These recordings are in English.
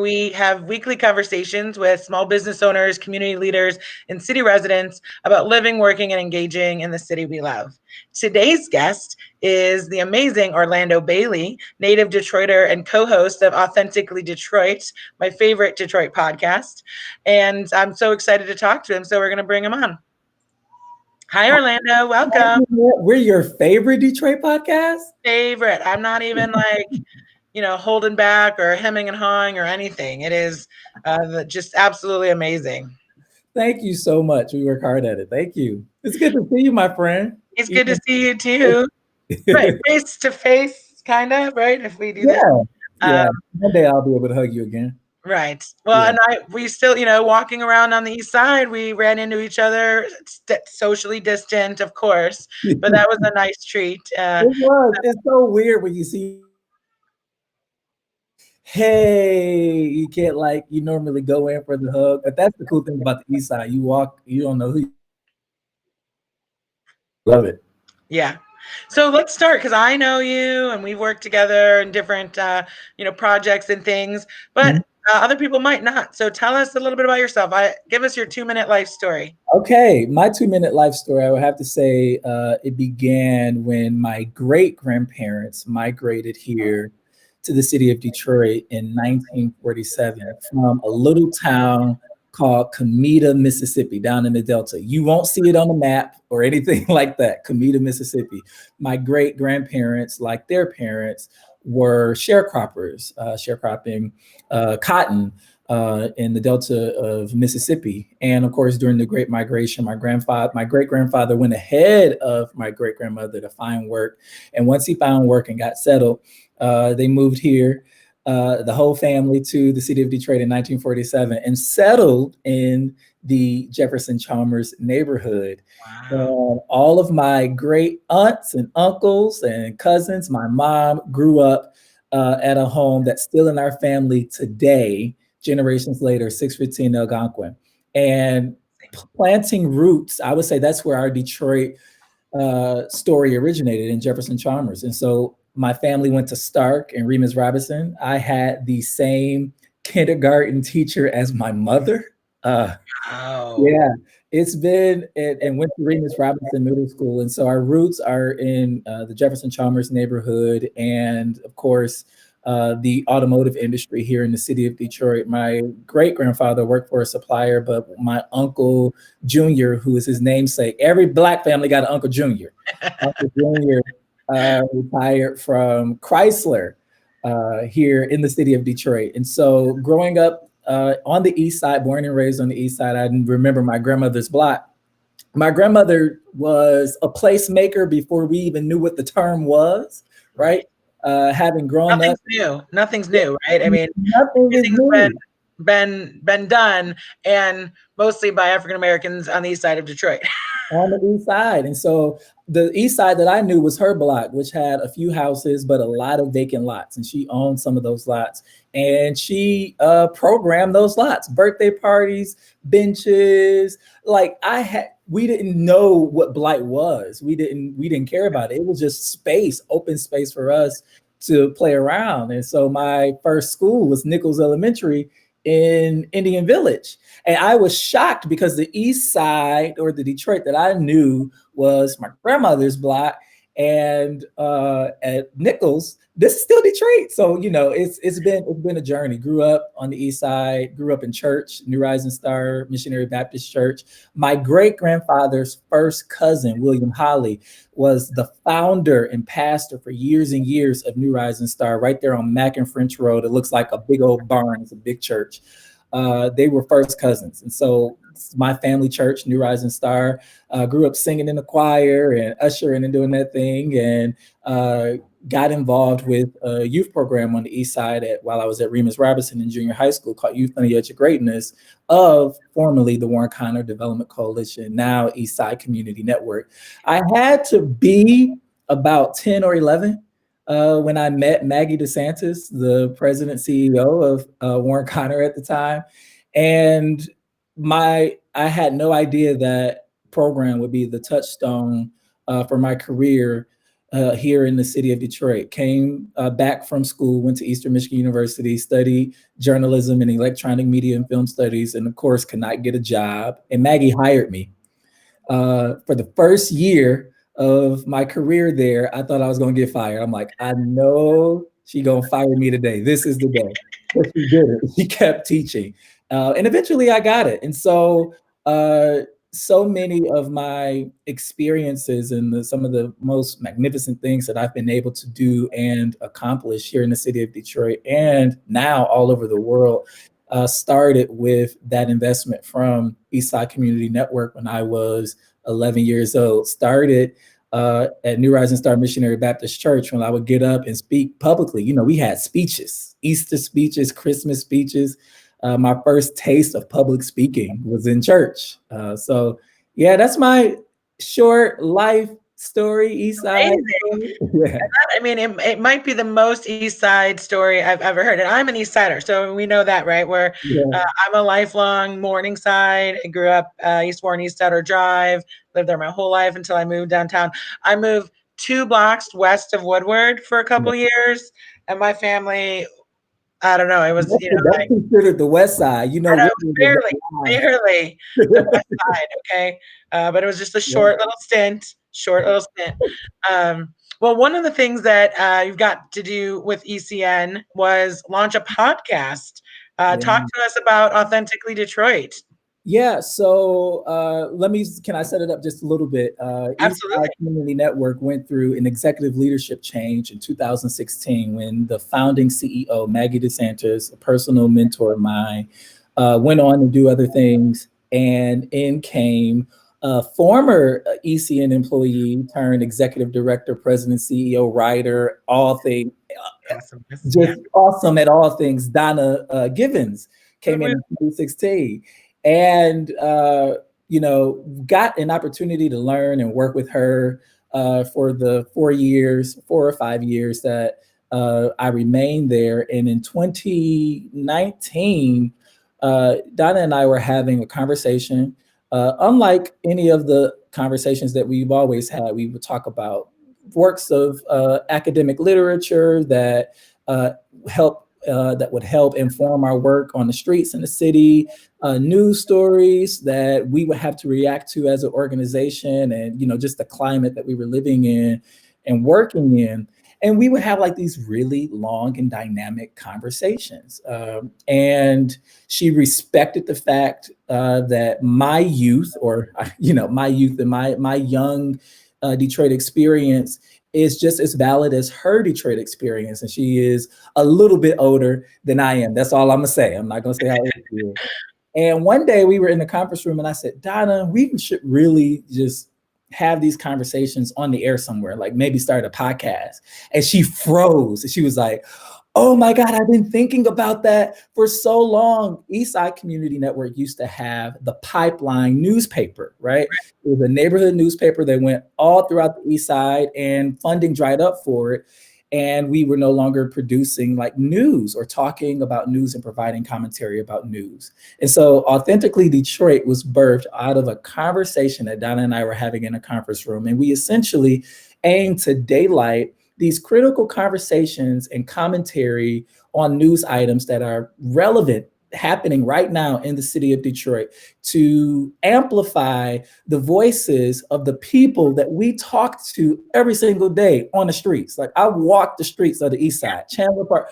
we have weekly conversations with small business owners, community leaders, and city residents about living, working, and engaging in the city we love. Today's guest is the amazing Orlando Bailey, native Detroiter and co-host of Authentically Detroit, my favorite Detroit podcast. And I'm so excited to talk to him, so we're going to bring him on. Hi, Orlando. Welcome. We're your favorite Detroit podcast? Favorite. I'm not even holding back or hemming and hawing or anything. It is just absolutely amazing. Thank you so much. We work hard at it. Thank you. It's good to see you, my friend. It's good to see you too. Right, face to face, kind of, right? If we do that. Yeah. One day I'll be able to hug you again. Right. Well, and we still, walking around on the east side, we ran into each other, socially distant, of course, but that was a nice treat. It was. It's so weird when you see, hey, you can't you normally go in for the hug, but that's the cool thing about the east side. You walk, you don't know who. Love it. Yeah. So let's start, because I know you and we've worked together in different, projects and things, but other people might not. So tell us a little bit about yourself. Give us your 2-minute life story. Okay. My 2-minute life story, I would have to say it began when my great-grandparents migrated here to the city of Detroit in 1947 from a little town called Comida, Mississippi, down in the Delta. You won't see it on the map or anything like that. Comida, Mississippi. My great-grandparents, like their parents, were sharecroppers, sharecropping cotton in the Delta of Mississippi. And of course, during the Great Migration, my great-grandfather went ahead of my great-grandmother to find work. And once he found work and got settled, they moved here, the whole family, to the city of Detroit in 1947 and settled in the Jefferson Chalmers neighborhood. Wow. All of my great aunts and uncles and cousins, my mom grew up at a home that's still in our family today, generations later, 615 Algonquin. And planting roots, I would say that's where our Detroit story originated, in Jefferson Chalmers. And so my family went to Stark and Remus Robinson. I had the same kindergarten teacher as my mother. Wow. Yeah, it's been, and went to Remus Robinson Middle School. And so our roots are in the Jefferson Chalmers neighborhood. And of course, the automotive industry here in the city of Detroit. My great-grandfather worked for a supplier, but my Uncle Junior, who is his namesake, every Black family got an Uncle Junior. Uncle Junior retired from Chrysler here in the city of Detroit. And so growing up on the east side, born and raised on the east side, I remember my grandmother's block. My grandmother was a placemaker before we even knew what the term was, right? Having grown up. Nothing's new, right? I mean, nothing is new. Been done, and mostly by African Americans on the east side of Detroit. On the east side. And so the east side that I knew was her block, which had a few houses, but a lot of vacant lots. And she owned some of those lots. And she programmed those lots, birthday parties, benches. We didn't know what blight was. We didn't care about it. It was just space, open space for us to play around. And so my first school was Nichols Elementary in Indian Village. And I was shocked because the east side, or the Detroit that I knew, was my grandmother's block. And at Nichols, this is still Detroit. So, it's been a journey. Grew up on the east side, grew up in church, New Rising Star Missionary Baptist Church. My great-grandfather's first cousin, William Holly, was the founder and pastor for years and years of New Rising Star, right there on Mack and French Road. It looks like a big old barn. It's a big church. They were first cousins. And so my family church, New Rising Star, grew up singing in the choir and ushering and doing that thing, and got involved with a youth program on the east side while I was at Remus Robinson in junior high school, called Youth on the Edge of Greatness, of formerly the Warren Connor Development Coalition, now Eastside Community Network. I had to be about 10 or 11 when I met Maggie DeSantis, the president CEO of Warren Connor at the time. And I had no idea that program would be the touchstone for my career here in the city of Detroit. Came back from school, went to Eastern Michigan University, studied journalism and electronic media and film studies, and of course, could not get a job. And Maggie hired me for the first year of my career there. I thought I was going to get fired. I'm like, I know she going to fire me today. This is the day. But she didn't. She kept teaching. And eventually I got it. And so, so many of my experiences and some of the most magnificent things that I've been able to do and accomplish here in the city of Detroit and now all over the world started with that investment from Eastside Community Network when I was 11 years old. Started at New Rising Star Missionary Baptist Church when I would get up and speak publicly. You know, we had speeches, Easter speeches, Christmas speeches. My first taste of public speaking was in church. So, yeah, that's my short life story, Eastside. Amazing. Yeah. I mean, it might be the most East Side story I've ever heard. And I'm an East Sider, so we know that, right? Where Yeah. I'm a lifelong Morningside. I grew up East Warren, East Sutter Drive, lived there my whole life until I moved downtown. I moved 2 blocks west of Woodward for a couple years, and my family, I don't know, it was, That's considered the West Side. You know, I know, Woodward is barely, that barely the West Side. Okay, but it was just a line. short little stint. Short little stint. Well, one of the things that you've got to do with ECN was launch a podcast. Yeah. Talk to us about Authentically Detroit. Yeah, so can I set it up just a little bit? Eastside Absolutely. Community Network went through an executive leadership change in 2016 when the founding CEO, Maggie DeSantis, a personal mentor of mine, went on to do other things. And in came a former ECN employee turned executive director, president, CEO, writer, all things, Awesomeness. Yeah. just awesome at all things. Donna Givens came in Mhm. 2016 and got an opportunity to learn and work with her for the 4 or 5 years that I remained there. And in 2019, Donna and I were having a conversation. Unlike any of the conversations that we've always had, we would talk about works of academic literature that that would help inform our work on the streets in the city, news stories that we would have to react to as an organization, and just the climate that we were living in and working in. And we would have like these really long and dynamic conversations. And she respected the fact that my youth, or my youth and my young Detroit experience is just as valid as her Detroit experience. And she is a little bit older than I am. That's all I'm gonna say. I'm not gonna say how old she is. And one day we were in the conference room and I said, Donna, we should really just have these conversations on the air somewhere, like maybe start a podcast. And she froze. And she was like, oh my God, I've been thinking about that for so long. Eastside Community Network used to have the Pipeline newspaper, right? It was a neighborhood newspaper that went all throughout the East Side, and funding dried up for it. And we were no longer producing like news or talking about news and providing commentary about news. And so Authentically Detroit was birthed out of a conversation that Donna and I were having in a conference room. And we essentially aimed to daylight these critical conversations and commentary on news items that are relevant, happening right now in the city of Detroit, to amplify the voices of the people that we talk to every single day on the streets. Like I walk the streets of the East Side, Chandler Park,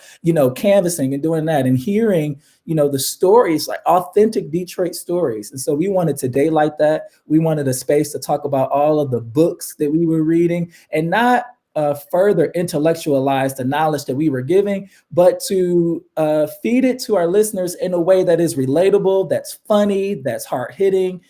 canvassing and doing that and hearing, the stories, like authentic Detroit stories. And so we wanted to daylight that. We wanted a space to talk about all of the books that we were reading and not further intellectualize the knowledge that we were giving, but to feed it to our listeners in a way that is relatable, that's funny, that's hard hitting.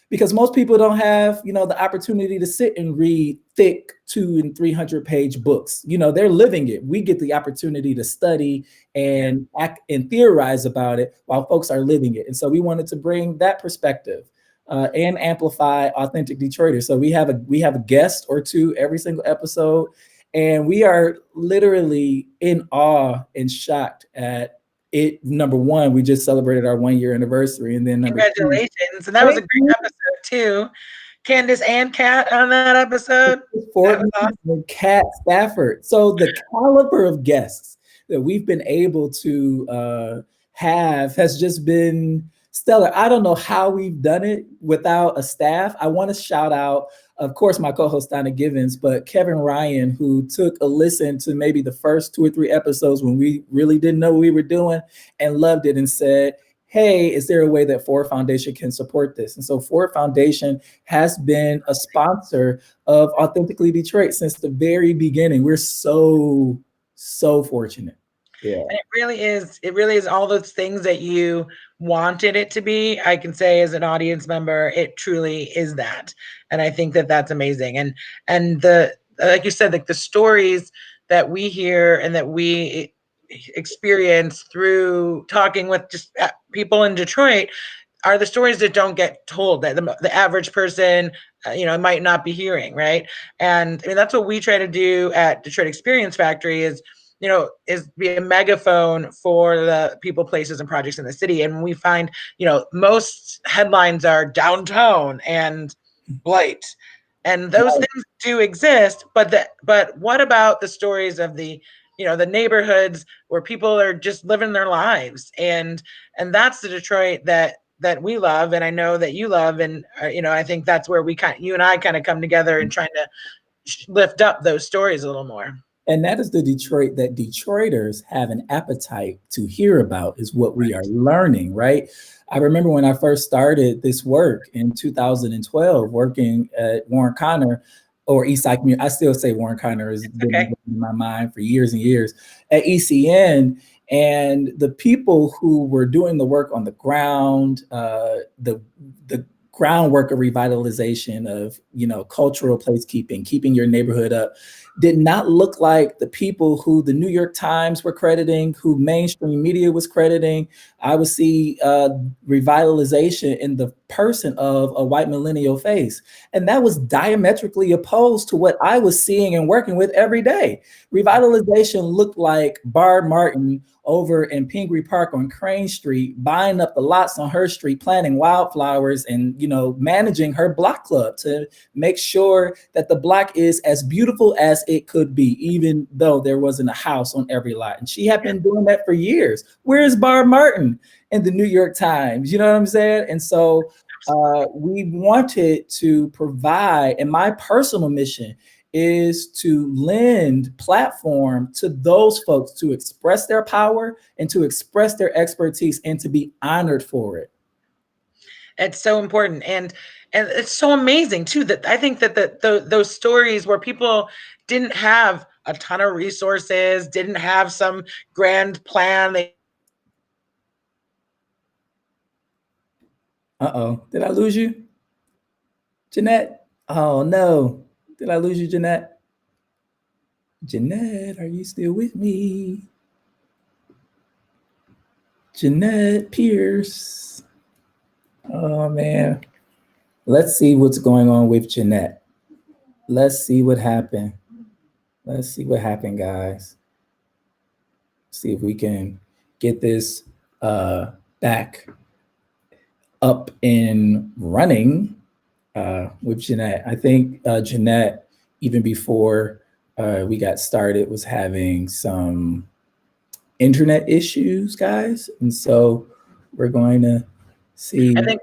Because most people don't have, the opportunity to sit and read thick 200 and 300 page books. They're living it. We get the opportunity to study and act and theorize about it while folks are living it. And so we wanted to bring that perspective. And amplify authentic Detroiters. So we have a guest or two every single episode, and we are literally in awe and shocked at it. Number one, we just celebrated our 1 year anniversary, and then number two, Congratulations. And that was a thank great you. episode too. Candace and Kat on that episode. That was Fortney awesome. and Kat Stafford. So the caliber of guests that we've been able to have has just been stellar. I don't know how we've done it without a staff. I want to shout out, of course, my co-host Donna Givens, but Kevin Ryan, who took a listen to maybe the first 2 or 3 episodes when we really didn't know what we were doing and loved it and said, hey, is there a way that Ford Foundation can support this? And so Ford Foundation has been a sponsor of Authentically Detroit since the very beginning. We're so fortunate. Yeah. And it really is all those things that you wanted it to be. I can say as an audience member, it truly is that. And I think that that's amazing. And the like you said, like the stories that we hear and that we experience through talking with just people in Detroit are the stories that don't get told, that the average person might not be hearing, right? And I mean that's what we try to do at Detroit Experience Factory is be a megaphone for the people, places, and projects in the city. And we find most headlines are downtown and blight, and those Right. things do exist, but what about the stories of the neighborhoods where people are just living their lives, and that's the Detroit that we love, and I know that you love, and I think that's where you and I kind of come together and trying to lift up those stories a little more. And that is the Detroit that Detroiters have an appetite to hear about, is what we are learning, right? I remember when I first started this work in 2012, working at Warren Connor or Eastside Community. I still say Warren Connor has been Okay. in my mind for years and years at ECN. And the people who were doing the work on the ground, the groundwork of revitalization of cultural placekeeping, keeping your neighborhood up, did not look like the people who the New York Times were crediting, who mainstream media was crediting. I would see revitalization in the person of a white millennial face. And that was diametrically opposed to what I was seeing and working with every day. Revitalization looked like Barb Martin over in Pingree Park on Crane Street, buying up the lots on her street, planting wildflowers, and managing her block club to make sure that the block is as beautiful as it could be, even though there wasn't a house on every lot. And she had been doing that for years. Where is Barb Martin in the New York Times? You know what I'm saying? And so we wanted to provide, and my personal mission is to lend platform to those folks to express their power and to express their expertise and to be honored for it. It's so important, and it's so amazing too that I think that those stories where people didn't have a ton of resources, didn't have some grand plan, they Uh-oh, did I lose you, Jeanette? Oh no, did I lose you, Jeanette? Jeanette, are you still with me? Jeanette Pierce. Oh man. Let's see what's going on with Jeanette. Let's see what happened. Let's see what happened, guys. See if we can get this back up and running with Jeanette. I think Jeanette, even before we got started, was having some internet issues, guys. And so we're going to see. I think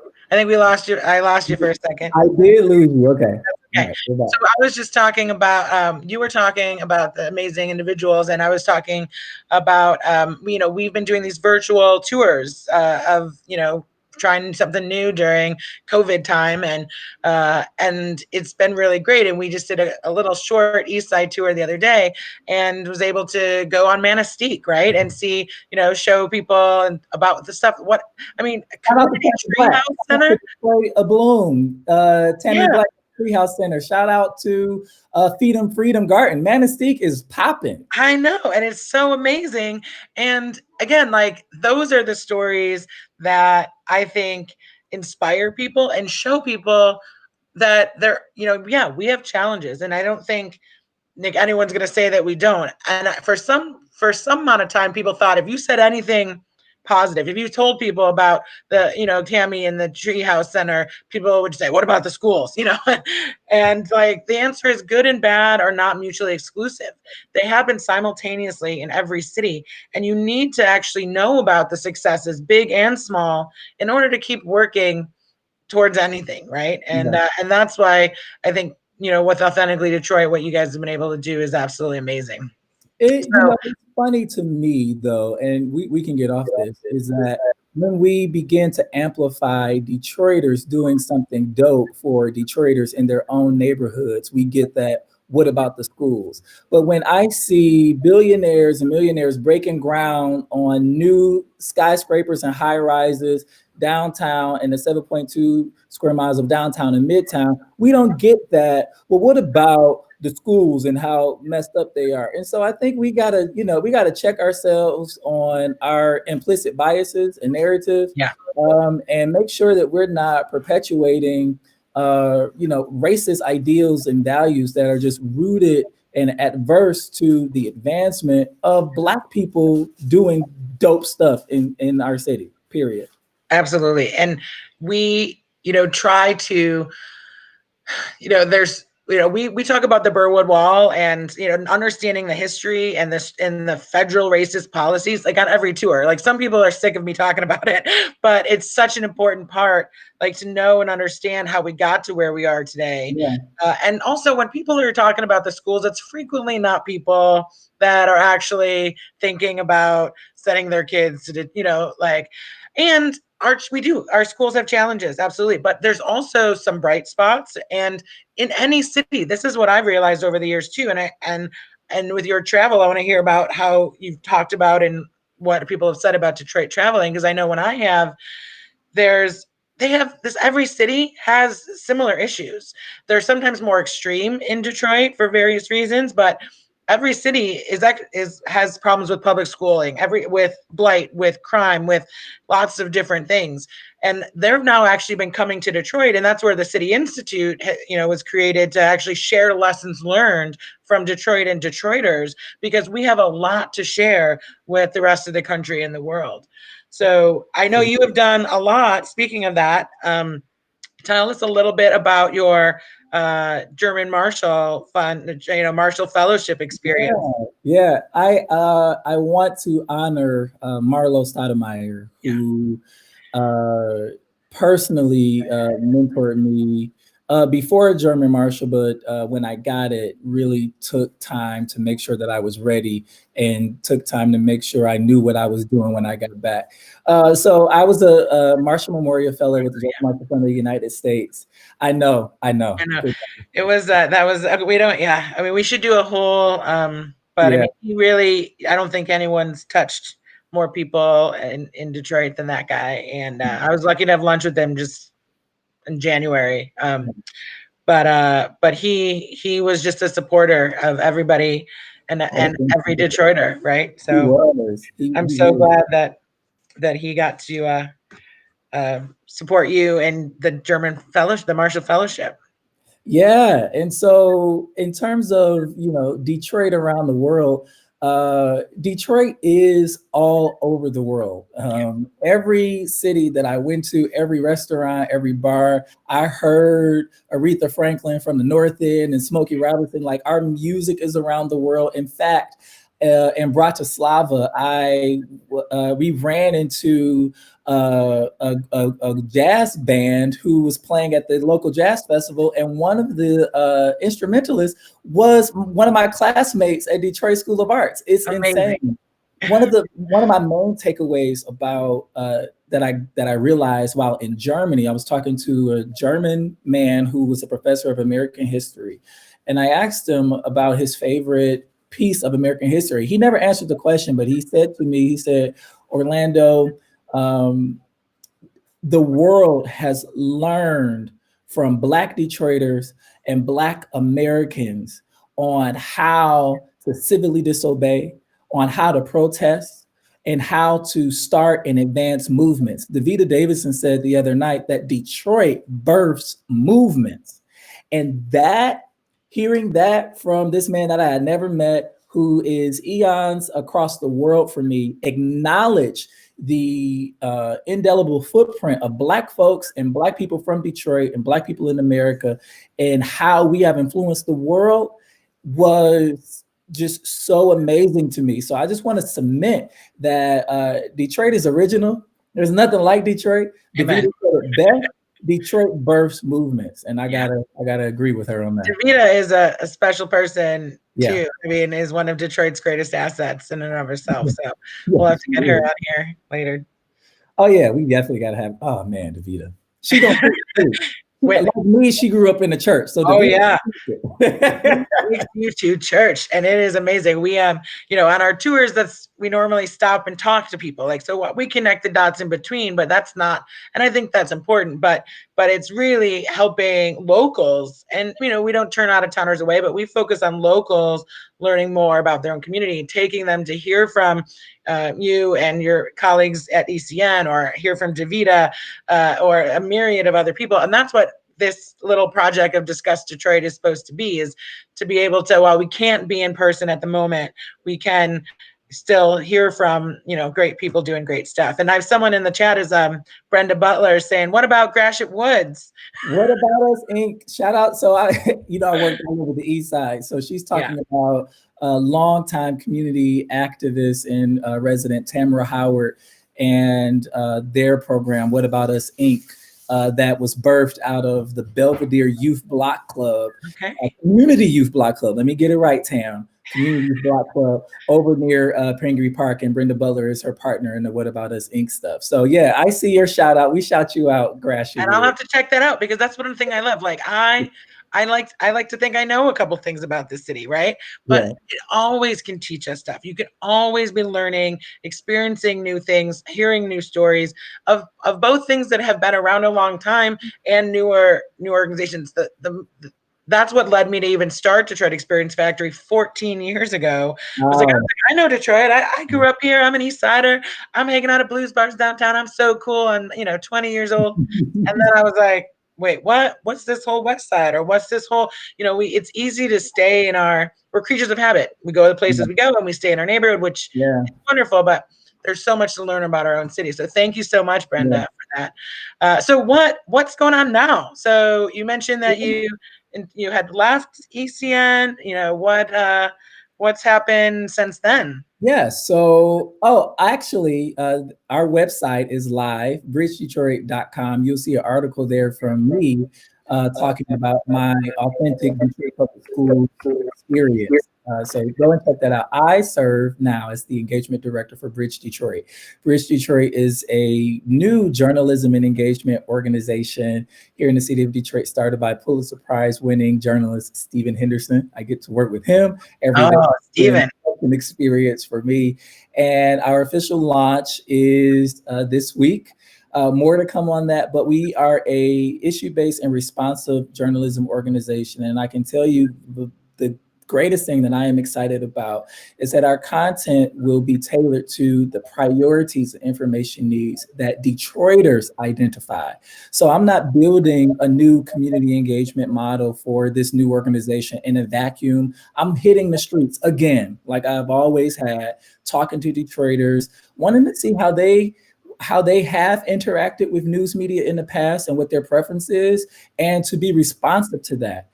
we lost you. I lost you for a second. I did lose you. Okay. All Okay. right, So I was just talking about, you were talking about the amazing individuals, and I was talking about, we've been doing these virtual tours of, trying something new during COVID time, and it's been really great. And we just did a little short East Side tour the other day, and was able to go on Manistee, right, and see, show people and about the stuff. What I mean, Community Treehouse Center, a Bloom, Tammy yeah. Black Treehouse Center. Shout out to Feed 'em Freedom Garden. Manistee is popping. I know, and it's so amazing. And again, like those are the stories that I think inspire people and show people that they're, yeah, we have challenges, and I don't think Nick anyone's going to say that we don't. And for some amount of time, people thought if you said anything positive. If you told people about the, Tammy in the Treehouse Center, people would say, "What about the schools?" And like the answer is good and bad are not mutually exclusive. They happen simultaneously in every city, and you need to actually know about the successes, big and small, in order to keep working towards anything, right? And that's why I think with Authentically Detroit, what you guys have been able to do is absolutely amazing. So It's funny to me though, and we can get off this, is that when we begin to amplify Detroiters doing something dope for Detroiters in their own neighborhoods, we get that, what about the schools? But when I see billionaires and millionaires breaking ground on new skyscrapers and high rises downtown and the 7.2 square miles of downtown and midtown, we don't get that. Well, what about the schools and how messed up they are? And so I think we gotta check ourselves on our implicit biases and narratives, yeah, and make sure that we're not perpetuating racist ideals and values that are just rooted and adverse to the advancement of Black people doing dope stuff in our city, period. absolutely. And we, try to, there's we talk about the Burwood Wall and understanding the history and this and the federal racist policies like on every tour. Like some people are sick of me talking about it, but it's such an important part, like to know and understand how we got to where we are today. Yeah, And also when people are talking about the schools, it's frequently not people that are actually thinking about sending their kids to like. And our schools have challenges, absolutely, but there's also some bright spots. And in any city, this is what I've realized over the years too. And with your travel, I want to hear about how you've talked about and what people have said about Detroit traveling, because I know when I have, there's they have this, every city has similar issues. They're sometimes more extreme in Detroit for various reasons, but every city is has problems with public schooling, every with blight, with crime, with lots of different things. And they've now actually been coming to Detroit, and that's where the City Institute was created to actually share lessons learned from Detroit and Detroiters, because we have a lot to share with the rest of the country and the world. So I know you have done a lot. Speaking of that, tell us a little bit about your German Marshall Fund, Marshall Fellowship experience. yeah, yeah. I want to honor Marlo Stoudemire, Yeah, who personally mentored me before German Marshall, but when I got it, really took time to make sure that I was ready and took time to make sure I knew what I was doing when I got back. So I was a Marshall Memorial Fellow with the Georgia Marshall Fund of the United States. I know. I know. It was that was we don't, yeah. I mean, we should do a whole but I Yeah. mean, he really, I don't think anyone's touched more people in Detroit than that guy. And I was lucky to have lunch with him just in January. But he was just a supporter of everybody and every Detroiter, right? He So was. I'm He so really. glad that he got to support you and the German Fellowship, the Marshall Fellowship. Yeah, and so in terms of Detroit around the world, Detroit is all over the world. Every city that I went to, every restaurant, every bar, I heard Aretha Franklin from the North End and Smokey Robinson. Like our music is around the world. In fact, in Bratislava, we ran into a jazz band who was playing at the local jazz festival, and one of the instrumentalists was one of my classmates at Detroit School of Arts. It's Amazing. insane. One of my main takeaways about that I realized while in Germany, I was talking to a German man who was a professor of American history, and I asked him about his favorite piece of American history. He never answered the question, but he said to me, he said, "Orlando, um, the world has learned from Black Detroiters and Black Americans on how to civilly disobey, on how to protest, and how to start and advance movements." Davita Davidson said the other night that Detroit births movements. And hearing that from this man that I had never met, who is eons across the world for me, acknowledge the indelible footprint of Black folks and Black people from Detroit and Black people in America and how we have influenced the world was just so amazing to me. So I just want to cement that Detroit is original. There's nothing like Detroit. Amen. DeVita said it best. Detroit births movements, and I Yeah. gotta agree with her on that. Davita is a special person Yeah. too. I mean, is one of Detroit's greatest assets in and of herself. So Yeah, we'll have to she get her is. on here later. Oh yeah, we definitely gotta have. Oh man, Davita, she gonna too. Wait, Like me, she grew up in the church, so oh Davita. yeah. Takes you to church, and it is amazing. We on our tours, that's we normally stop and talk to people, like, so what, we connect the dots in between, but that's not, and I think that's important, but it's really helping locals, and we don't turn out of towners away, but we focus on locals learning more about their own community, taking them to hear from you and your colleagues at ECN, or hear from Davita, or a myriad of other people, and that's what this little project of Discuss Detroit is supposed to be, is to be able to, while we can't be in person at the moment, we can still hear from great people doing great stuff. And I have someone in the chat, is Brenda Butler, saying, what about Gratiot Woods? What about us, Inc? Shout out. So I I worked all over the East Side. So she's talking about a longtime community activist and resident Tamara Howard and their program, What About Us, Inc. That was birthed out of the Belvedere Youth Block Club, Community Youth Block Club. Let me get it right, Tam. Community Youth Block Club over near Pingree Park, and Brenda Butler is her partner in the What About Us Inc. stuff. So yeah, I see your shout out. We shout you out, Gratiot. And I'll have to check that out, because that's one thing I love. Like I like to think I know a couple things about this city, right? But it always can teach us stuff. You can always be learning, experiencing new things, hearing new stories of both things that have been around a long time and new organizations. That's what led me to even start Detroit Experience Factory 14 years ago. I know Detroit. I grew up here. I'm an East Sider. I'm hanging out at blues bars downtown. I'm so cool. I'm 20 years old. And then I was like, wait, what? What's this whole West Side? Or what's this whole, it's easy to stay we're creatures of habit. We go to the places we go, and we stay in our neighborhood, which is wonderful, but there's so much to learn about our own city. So thank you so much, Brenda, for that. So what's going on now? So you mentioned that you had left ECN. What's happened since then? Yeah. So, actually, our website is live, bridgedetroit.com. You'll see an article there from me talking about my authentic Detroit public school experience. So go and check that out. I serve now as the engagement director for Bridge Detroit. Bridge Detroit is a new journalism and engagement organization here in the city of Detroit, started by Pulitzer Prize winning journalist Stephen Henderson. I get to work with him every day. Stephen. An experience for me. And our official launch is this week. More to come on that, but we are a issue-based and responsive journalism organization. And I can tell you the greatest thing that I am excited about is that our content will be tailored to the priorities and information needs that Detroiters identify. So I'm not building a new community engagement model for this new organization in a vacuum. I'm hitting the streets again, like I've always had, talking to Detroiters, wanting to see how they have interacted with news media in the past and what their preference is, and to be responsive to that.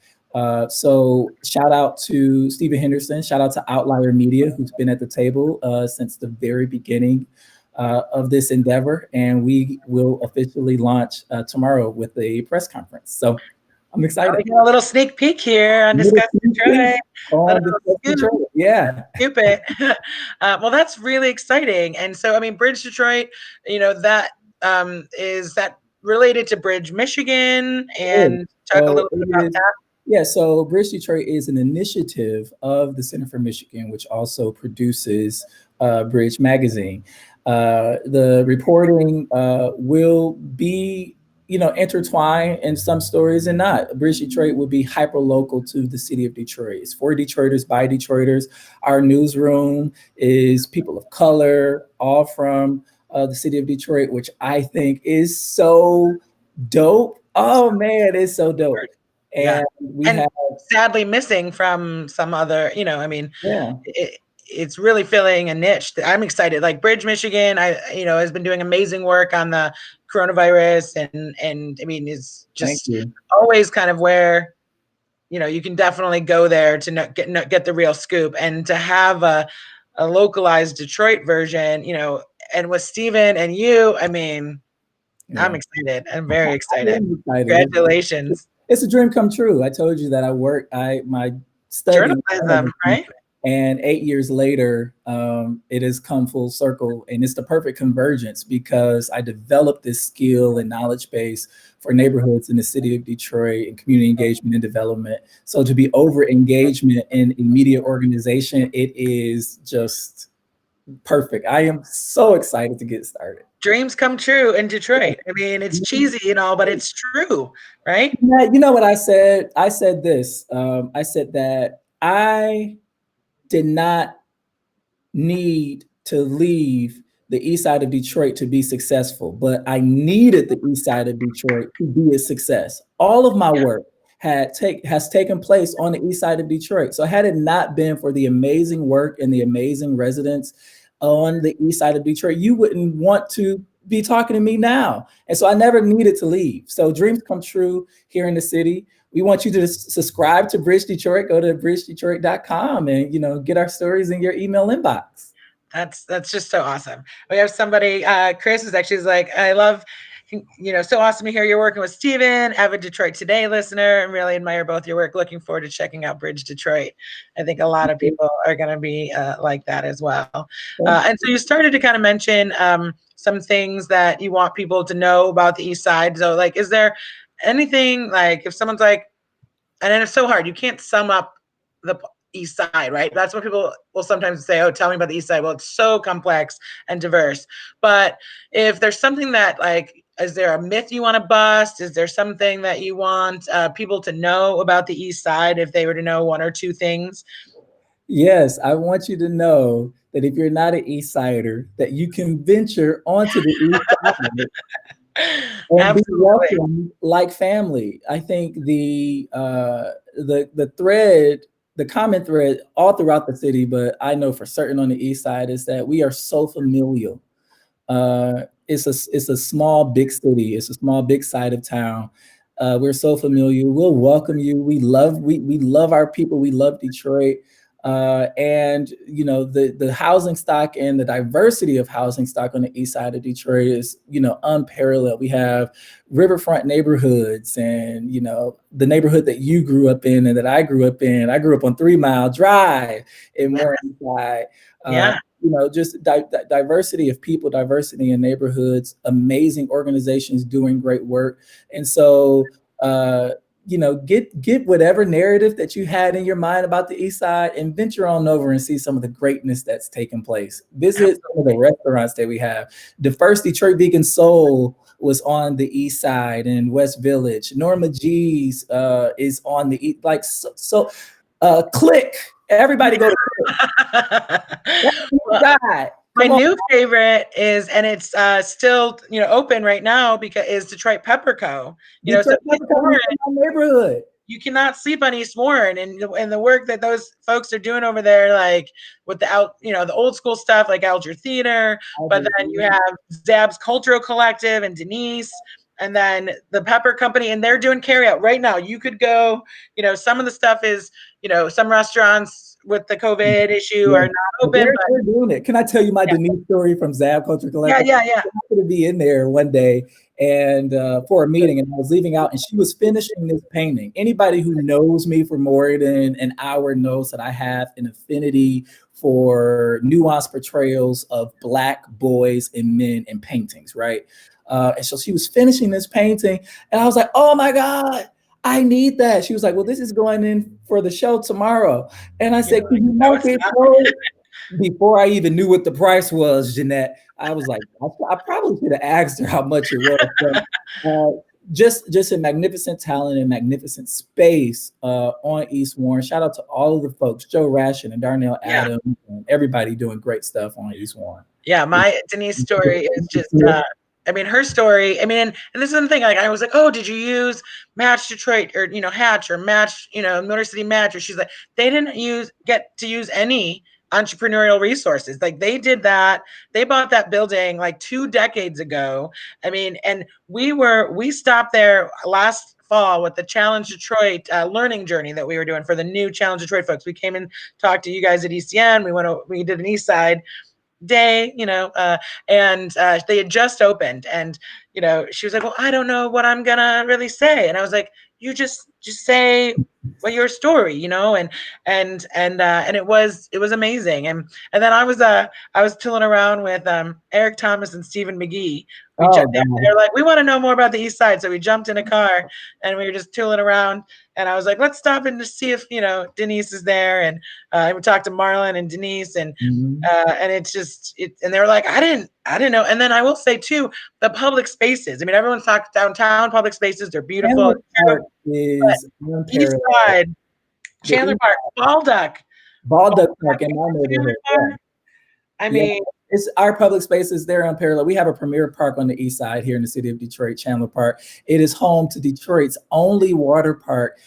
So shout out to Stephen Henderson, shout out to Outlier Media, who's been at the table since the very beginning of this endeavor. And we will officially launch tomorrow with a press conference. So I'm excited. We got a little sneak peek here on Discuss Detroit. Yeah. Stupid. Well, that's really exciting. And so, I mean, Bridge Detroit, that is that related to Bridge Michigan? And talk a little bit about that. Yeah, so Bridge Detroit is an initiative of the Center for Michigan, which also produces Bridge Magazine. The reporting will be, intertwined in some stories and not. Bridge Detroit will be hyper local to the city of Detroit. It's for Detroiters, by Detroiters. Our newsroom is people of color, all from the city of Detroit, which I think is so dope. Oh man, it's so dope. And we have sadly missing from some other, it's really filling a niche that I'm excited. Like Bridge, Michigan, has been doing amazing work on the coronavirus, and I mean, it's Thank just you. always kind of where you can definitely go there to get the real scoop, and to have a localized Detroit version, and with Steven and you, I mean, I'm Yeah. excited. I'm very I excited. am excited. Congratulations. It's a dream come true. I told you that my studying Journalism, journalism, right? and 8 years later, it has come full circle, and it's the perfect convergence because I developed this skill and knowledge base for neighborhoods in the city of Detroit and community engagement and development. So to be over engagement in a media organization, it is just perfect. I am so excited to get started. Dreams come true in Detroit. I mean, it's cheesy and all, but it's true, right? Yeah, you know what I said? I said this. I said that I did not need to leave the east side of Detroit to be successful, but I needed the east side of Detroit to be a success. All of my work has taken place on the east side of Detroit. So had it not been for the amazing work and the amazing residents on the east side of Detroit, you wouldn't want to be talking to me now. And so I never needed to leave. So dreams come true here in the city. We want you to subscribe to Bridge Detroit. Go to bridgedetroit.com and get our stories in your email inbox. That's just so awesome. We have somebody, Chris is actually like, I love, so awesome to hear you're working with Steven, avid Detroit Today listener, and really admire both your work. Looking forward to checking out Bridge Detroit. I think a lot of people are going to be like that as well. And so you started to kind of mention some things that you want people to know about the East Side. So like, is there anything like if someone's like, and then it's so hard, you can't sum up the East Side, right? That's what people will sometimes say, oh, tell me about the East Side. Well, it's so complex and diverse. But if there's something that like, is there a myth you want to bust? Is there something that you want people to know about the East Side if they were to know one or two things? Yes, I want you to know that if you're not an East Sider, that you can venture onto the East Side and be Absolutely. welcomed like family. I think the thread, the common thread all throughout the city, but I know for certain on the East Side is that we are so familial. It's a small big city. It's a small big side of town. We're so familiar. We'll welcome you. We love our people. We love Detroit. And the housing stock and the diversity of housing stock on the east side of Detroit is unparalleled. We have riverfront neighborhoods, and the neighborhood that you grew up in and that I grew up in. I grew up on 3 Mile Drive in Morningside. Yeah. Just diversity of people, diversity in neighborhoods, amazing organizations doing great work. And so, get whatever narrative that you had in your mind about the East Side and venture on over and see some of the greatness that's taken place. Visit some of the restaurants that we have. The first Detroit Vegan Soul was on the East Side in West Village. Norma G's is on the East, Click. Everybody go to Well, God. my Come on. new favorite is, and it's still open right now because is Detroit Pepper Co. So Detroit East coming Warren, from my neighborhood. you cannot sleep on East Warren, and the work that those folks are doing over there, like with the old school stuff like Alger Theater, but then you have Zab's Cultural Collective and Denise, and then the Pepper Company, and they're doing carryout right now. You could go, some of the stuff is, some restaurants with the COVID issue Yeah. are not open, but They're doing it. Can I tell you my Denise story from Zab Culture Collective? yeah. I happened to be in there one day and for a meeting, and I was leaving out, and she was finishing this painting. Anybody who knows me for more than an hour knows that I have an affinity for nuanced portrayals of Black boys and men in paintings, right? And so she was finishing this painting, and I was like, "Oh my God, I need that." She was like, "Well, this is going in for the show tomorrow." And I said, "Can you No, make it's it not. so?" Before I even knew what the price was, Jeanette, I was like, I probably should have asked her how much it was. But, just a magnificent talent and magnificent space on East Warren. Shout out to all of the folks, Joe Ration and Darnell Yeah. Adams, and everybody doing great stuff on East Warren. Yeah, my Denise story is just I mean, her story, I mean, and this is the thing, like I was like, oh, did you use Match Detroit or Hatch or Match, Motor City Match? Or she's like, they didn't get to use any entrepreneurial resources. Like they did that. They bought that building like 2 decades ago. I mean, and we stopped there last fall with the Challenge Detroit learning journey that we were doing for the new Challenge Detroit folks. We came and talked to you guys at ECN. We did an Eastside day, and they had just opened, and she was like, well, I don't know what I'm gonna really say, and I was like, you just say what your story, and it was amazing, and then I was tooling around with Eric Thomas and Stephen McGee. Oh, God. They're like, we want to know more about the East Side, so we jumped in a car and we were just tooling around, and I was like, let's stop and just see if Denise is there, and we talked to Marlon and Denise, and Mhm. and it's just and they were like, I didn't know. And then I will say too, the public spaces. I mean, everyone's talked downtown public spaces, they're beautiful, Chandler it's true, Park but is East unparalleled. Side, The Chandler East Park, Baldock, Baldock Baldock Park in my Chandler neighborhood. Yeah. Park. I Yeah. mean, It's our public spaces. They're unparalleled. We have a premier park on the east side here in the city of Detroit, Chandler Park. It is home to Detroit's only water park.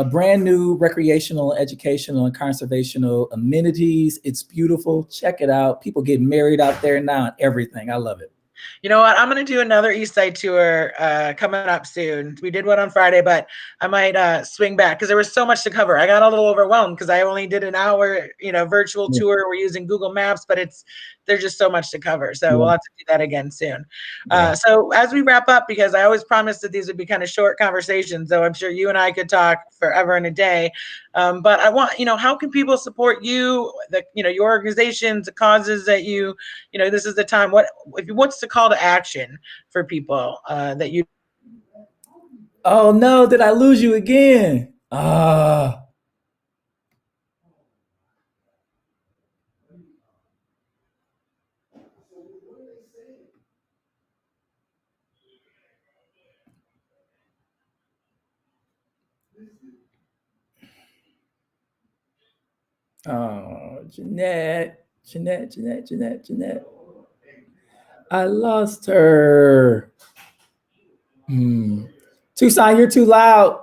Brand new recreational, educational, and conservational amenities. It's beautiful. Check it out. People get married out there now and everything. I love it. you know what? I'm going to do another East Side tour coming up soon. We did one on Friday, but I might swing back because there was so much to cover. I got a little overwhelmed because I only did an hour, virtual Yeah. tour. We're using Google Maps, but there's just so much to cover. So Yeah. we'll have to do that again soon. Yeah. So as we wrap up, because I always promised that these would be kind of short conversations, though I'm sure you and I could talk forever and a day. But I want, how can people support you, your organizations, the causes that this is the time. What's the call to action for people that you? Oh no, did I lose you again? Ah. Oh, Jeanette. I lost her. Hmm. Tucson, you're too loud.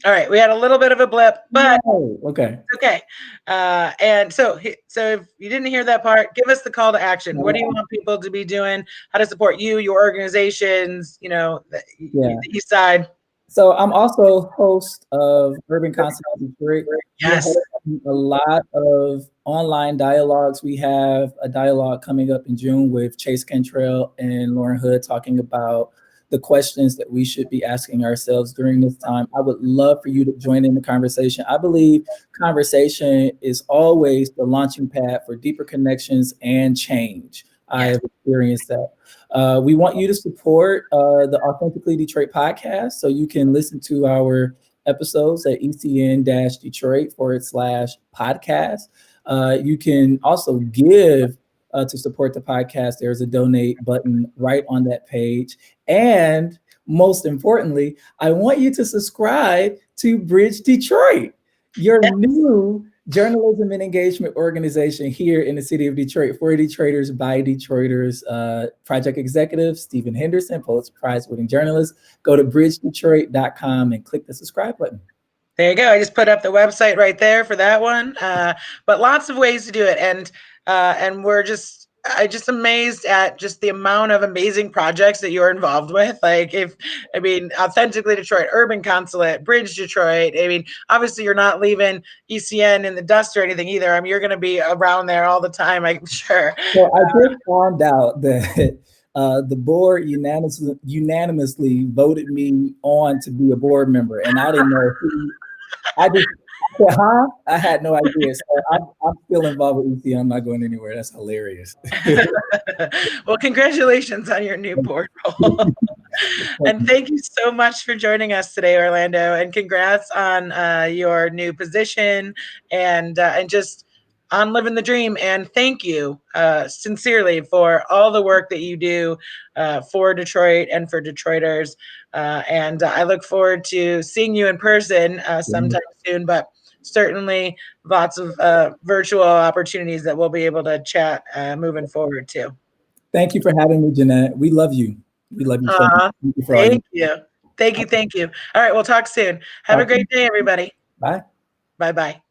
All right, we had a little bit of a blip, but No. Okay. okay. And so if you didn't hear that part, give us the call to action. What do you want people to be doing? How to support you, your organizations? The East Side. So I'm also host of Urban Council of Detroit. We're Yes. hosting a lot of online dialogues. We have a dialogue coming up in June with Chase Cantrell and Lauren Hood talking about the questions that we should be asking ourselves during this time. I would love for you to join in the conversation. I believe conversation is always the launching pad for deeper connections and change. I have experienced that. We want you to support the Authentically Detroit podcast so you can listen to our episodes at ecn-detroit/podcast. You can also give to support the podcast. There's a donate button right on that page. And most importantly, I want you to subscribe to Bridge Detroit, your new journalism and engagement organization here in the city of Detroit for Detroiters by Detroiters. Project executive Stephen Henderson, Pulitzer Prize winning journalist. Go to bridgedetroit.com and click the subscribe button. There you go. I just put up the website right there for that one. But lots of ways to do it, and I just amazed at just the amount of amazing projects that you're involved with. Like Authentically Detroit, Urban Consulate, Bridge Detroit. I mean, obviously you're not leaving ECN in the dust or anything either. I mean, you're going to be around there all the time, I'm sure. So I just found out that the board unanimously voted me on to be a board member, and I didn't know who. I said, huh? I had no idea. So I'm still involved with ECN. I'm not going anywhere. That's hilarious. Well, congratulations on your new board role. And thank you so much for joining us today, Orlando. And congrats on your new position and just on living the dream. And thank you sincerely for all the work that you do for Detroit and for Detroiters. And I look forward to seeing you in person sometime soon. But certainly lots of virtual opportunities that we'll be able to chat moving forward too. Thank you for having me, Jeanette. We love you. We love you so much. Thank you for all Thank you. Thank you. Thank you. All right, we'll talk soon. Have a Talk to great you. day, everybody. Bye. Bye bye.